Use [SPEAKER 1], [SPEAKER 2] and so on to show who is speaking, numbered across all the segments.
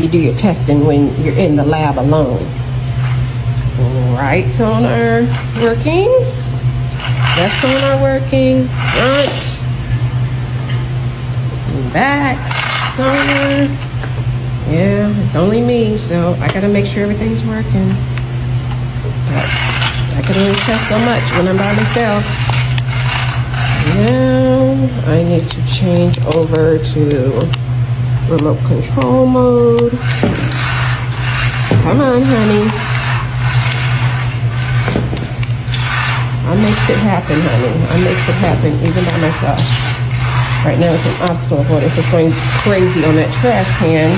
[SPEAKER 1] you do your testing when you're in the lab alone. Right sonar working. Left sonar working. Front. And back. Sonar. Yeah, it's only me, so I gotta make sure everything's working. But I can only test so much when I'm by myself. Now I need to change over to remote control mode. Come on, honey. I makes it happen, honey. I makes it happen even by myself. Right now it's an obstacle avoidance. It's going crazy on that trash can.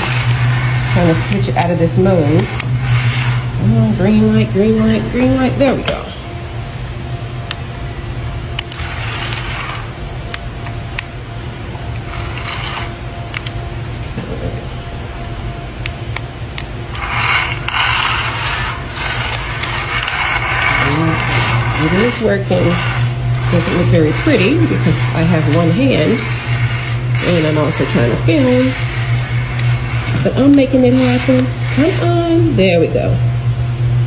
[SPEAKER 1] Trying to switch it out of this mode. Come on, green light, green light, green light. There we go. It is working. Doesn't look very pretty because I have one hand and I'm also trying to film, but I'm making it happen. Come on, there we go.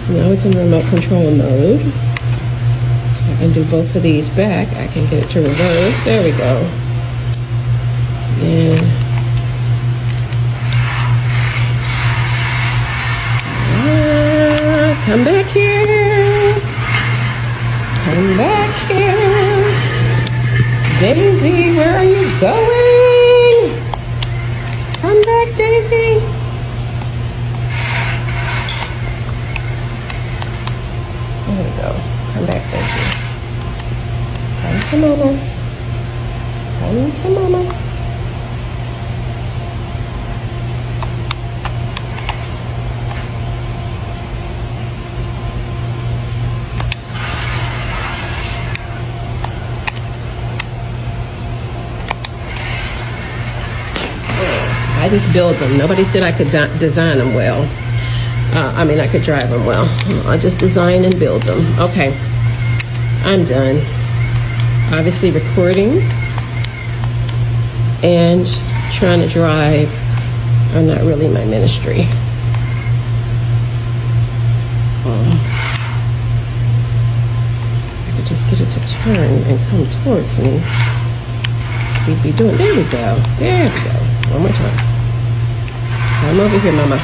[SPEAKER 1] So now it's in remote control mode. So I can do both of these back. I can get it to reverse. There we go. And come back here. Come back here. Daisy, where are you going? Come back, Daisy. There we go. Come back, Daisy. Come to mama. Come to mama. I just build them. Nobody said I could design them well. I mean, I could drive them well. I just design and build them. Okay, I'm done. Obviously recording and trying to drive are not really my ministry. I could just get it to turn and come towards me. We'd be doing, there we go. There we go. One more time. Come over here, mama.